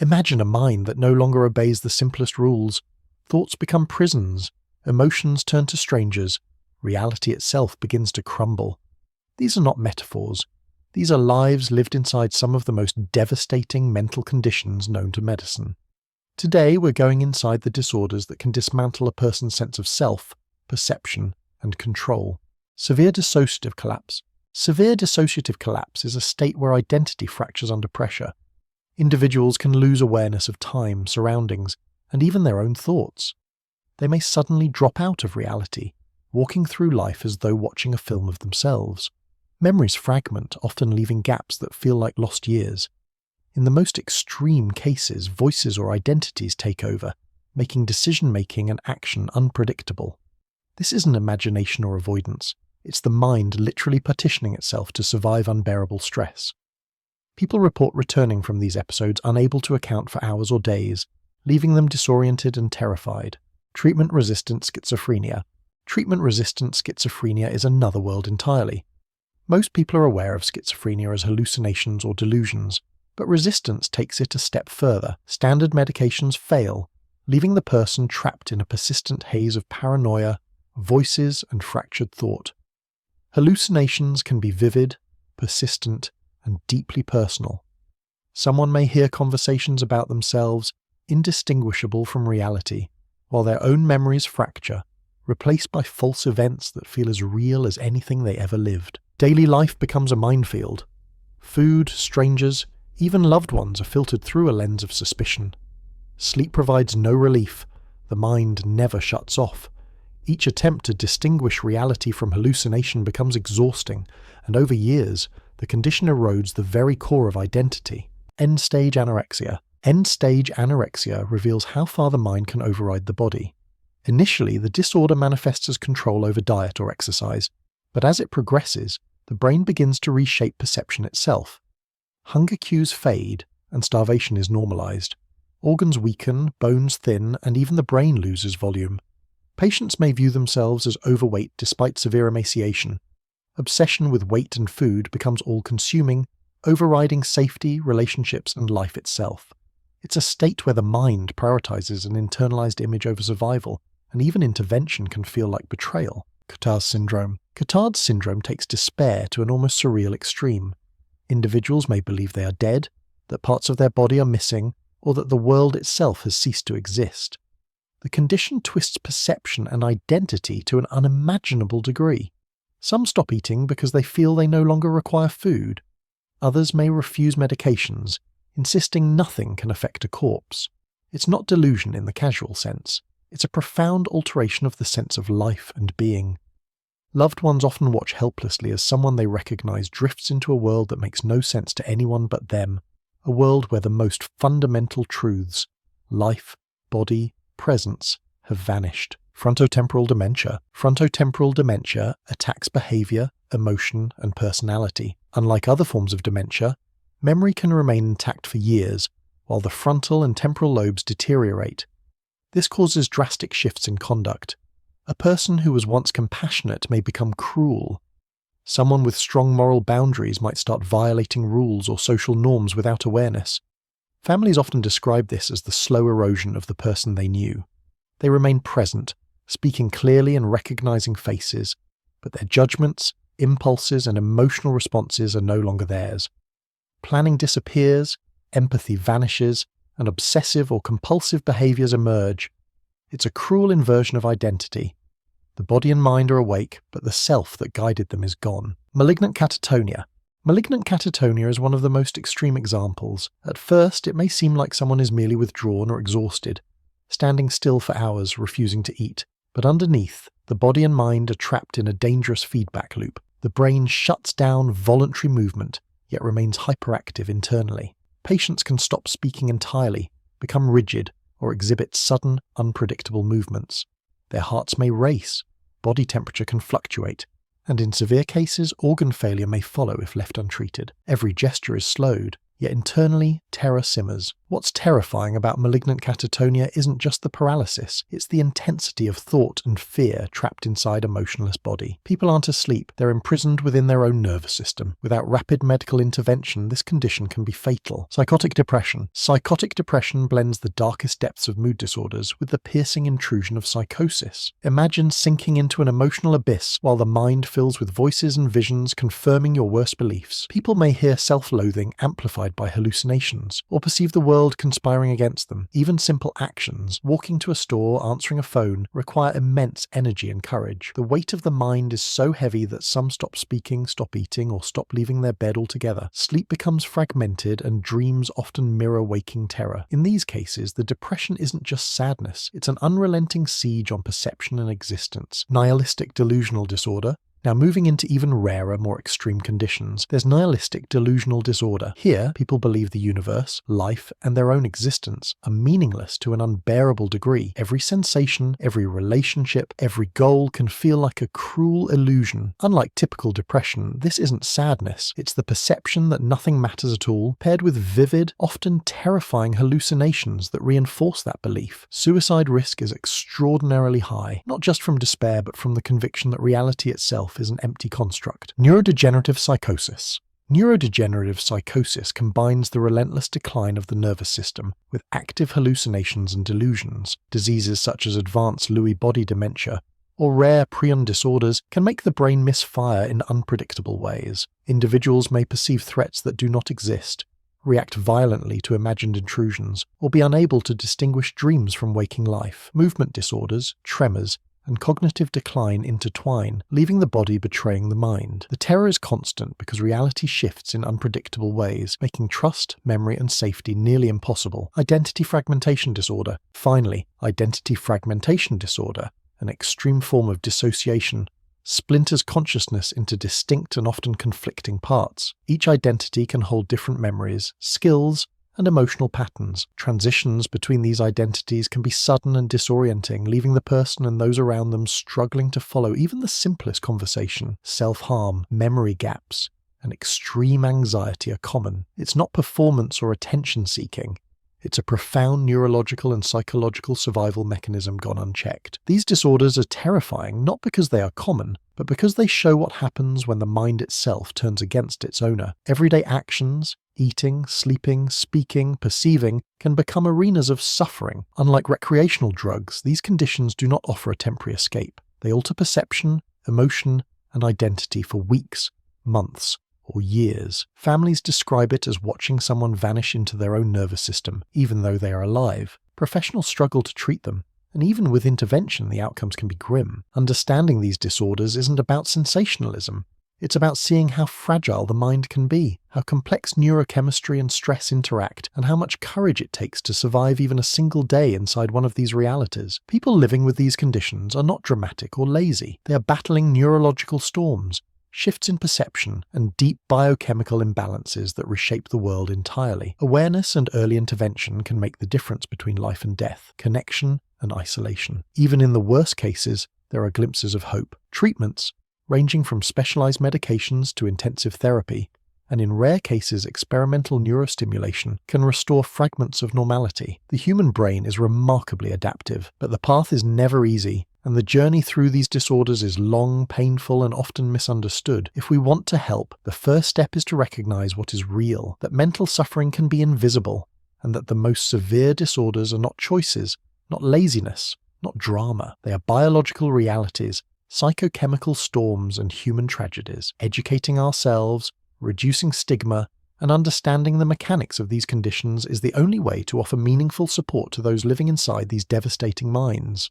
Imagine a mind that no longer obeys the simplest rules. Thoughts become prisons, emotions turn to strangers, reality itself begins to crumble. These are not metaphors. These are lives lived inside some of the most devastating mental conditions known to medicine. Today we're going inside the disorders that can dismantle a person's sense of self, perception, and control. Severe dissociative collapse. Severe dissociative collapse is a state where identity fractures under pressure. Individuals can lose awareness of time, surroundings, and even their own thoughts. They may suddenly drop out of reality, walking through life as though watching a film of themselves. Memories fragment, often leaving gaps that feel like lost years. In the most extreme cases, voices or identities take over, making decision-making and action unpredictable. This isn't imagination or avoidance. It's the mind literally partitioning itself to survive unbearable stress. People report returning from these episodes unable to account for hours or days, leaving them disoriented and terrified. Treatment-resistant schizophrenia. Treatment-resistant schizophrenia is another world entirely. Most people are aware of schizophrenia as hallucinations or delusions, but resistance takes it a step further. Standard medications fail, leaving the person trapped in a persistent haze of paranoia, voices, and fractured thought. Hallucinations can be vivid, persistent, and deeply personal. Someone may hear conversations about themselves indistinguishable from reality, while their own memories fracture, replaced by false events that feel as real as anything they ever lived. Daily life becomes a minefield. Food, strangers, even loved ones are filtered through a lens of suspicion. Sleep provides no relief. The mind never shuts off. Each attempt to distinguish reality from hallucination becomes exhausting, and over years, the condition erodes the very core of identity. End-stage anorexia. End-stage anorexia reveals how far the mind can override the body. Initially, the disorder manifests as control over diet or exercise, but as it progresses, the brain begins to reshape perception itself. Hunger cues fade, and starvation is normalized. Organs weaken, bones thin, and even the brain loses volume. Patients may view themselves as overweight despite severe emaciation. Obsession with weight and food becomes all-consuming, overriding safety, relationships, and life itself. It's a state where the mind prioritizes an internalized image over survival, and even intervention can feel like betrayal. Cotard's syndrome. Cotard's syndrome takes despair to an almost surreal extreme. Individuals may believe they are dead, that parts of their body are missing, or that the world itself has ceased to exist. The condition twists perception and identity to an unimaginable degree. Some stop eating because they feel they no longer require food. Others may refuse medications, insisting nothing can affect a corpse. It's not delusion in the casual sense. It's a profound alteration of the sense of life and being. Loved ones often watch helplessly as someone they recognize drifts into a world that makes no sense to anyone but them, a world where the most fundamental truths, life, body, presence, have vanished. Frontotemporal dementia. Frontotemporal dementia attacks behavior, emotion, and personality. Unlike other forms of dementia, memory can remain intact for years, while the frontal and temporal lobes deteriorate. This causes drastic shifts in conduct. A person who was once compassionate may become cruel. Someone with strong moral boundaries might start violating rules or social norms without awareness. Families often describe this as the slow erosion of the person they knew. They remain present, speaking clearly and recognizing faces, but their judgments, impulses, and emotional responses are no longer theirs. Planning disappears, empathy vanishes, and obsessive or compulsive behaviors emerge. It's a cruel inversion of identity. The body and mind are awake, but the self that guided them is gone. Malignant catatonia. Malignant catatonia is one of the most extreme examples. At first, it may seem like someone is merely withdrawn or exhausted, standing still for hours, refusing to eat. But underneath, the body and mind are trapped in a dangerous feedback loop. The brain shuts down voluntary movement, yet remains hyperactive internally. Patients can stop speaking entirely, become rigid, or exhibit sudden, unpredictable movements. Their hearts may race, body temperature can fluctuate, and in severe cases, organ failure may follow if left untreated. Every gesture is slowed, yet internally, terror simmers. What's terrifying about malignant catatonia isn't just the paralysis, it's the intensity of thought and fear trapped inside a motionless body. People aren't asleep, they're imprisoned within their own nervous system. Without rapid medical intervention, this condition can be fatal. Psychotic depression. Psychotic depression blends the darkest depths of mood disorders with the piercing intrusion of psychosis. Imagine sinking into an emotional abyss while the mind fills with voices and visions confirming your worst beliefs. People may hear self-loathing amplified by hallucinations, or perceive the world conspiring against them. Even simple actions, walking to a store, answering a phone, require immense energy and courage. The weight of the mind is so heavy that some stop speaking, stop eating, or stop leaving their bed altogether. Sleep becomes fragmented, and dreams often mirror waking terror. In these cases, the depression isn't just sadness, it's an unrelenting siege on perception and existence. Nihilistic delusional disorder. Now, moving into even rarer, more extreme conditions, there's nihilistic delusional disorder. Here, people believe the universe, life, and their own existence are meaningless to an unbearable degree. Every sensation, every relationship, every goal can feel like a cruel illusion. Unlike typical depression, this isn't sadness. It's the perception that nothing matters at all, paired with vivid, often terrifying hallucinations that reinforce that belief. Suicide risk is extraordinarily high, not just from despair, but from the conviction that reality itself is an empty construct. Neurodegenerative psychosis. Neurodegenerative psychosis combines the relentless decline of the nervous system with active hallucinations and delusions. Diseases such as advanced Lewy body dementia or rare prion disorders can make the brain misfire in unpredictable ways. Individuals may perceive threats that do not exist, react violently to imagined intrusions, or be unable to distinguish dreams from waking life. Movement disorders, tremors, and cognitive decline intertwine, leaving the body betraying the mind. The terror is constant because reality shifts in unpredictable ways, making trust, memory, and safety nearly impossible. Identity fragmentation disorder. Finally, identity fragmentation disorder, an extreme form of dissociation, splinters consciousness into distinct and often conflicting parts. Each identity can hold different memories, skills, and emotional patterns. Transitions between these identities can be sudden and disorienting, leaving the person and those around them struggling to follow even the simplest conversation. Self-harm, memory gaps, and extreme anxiety are common. It's not performance or attention-seeking. It's a profound neurological and psychological survival mechanism gone unchecked. These disorders are terrifying not because they are common, but because they show what happens when the mind itself turns against its owner. Everyday actions, eating, sleeping, speaking, perceiving, can become arenas of suffering. Unlike recreational drugs, these conditions do not offer a temporary escape. They alter perception, emotion, and identity for weeks, months, or years. Families describe it as watching someone vanish into their own nervous system, even though they are alive. Professionals struggle to treat them, and even with intervention, the outcomes can be grim. Understanding these disorders isn't about sensationalism. It's about seeing how fragile the mind can be, how complex neurochemistry and stress interact, and how much courage it takes to survive even a single day inside one of these realities. People living with these conditions are not dramatic or lazy. They are battling neurological storms, shifts in perception, and deep biochemical imbalances that reshape the world entirely. Awareness and early intervention can make the difference between life and death, connection and isolation. Even in the worst cases, there are glimpses of hope. Treatments, ranging from specialized medications to intensive therapy, and in rare cases experimental neurostimulation, can restore fragments of normality. The human brain is remarkably adaptive, but the path is never easy, and the journey through these disorders is long, painful, and often misunderstood. If we want to help, the first step is to recognize what is real, that mental suffering can be invisible, and that the most severe disorders are not choices, not laziness, not drama. They are biological realities, psychochemical storms, and human tragedies. Educating ourselves, reducing stigma, and understanding the mechanics of these conditions is the only way to offer meaningful support to those living inside these devastating minds.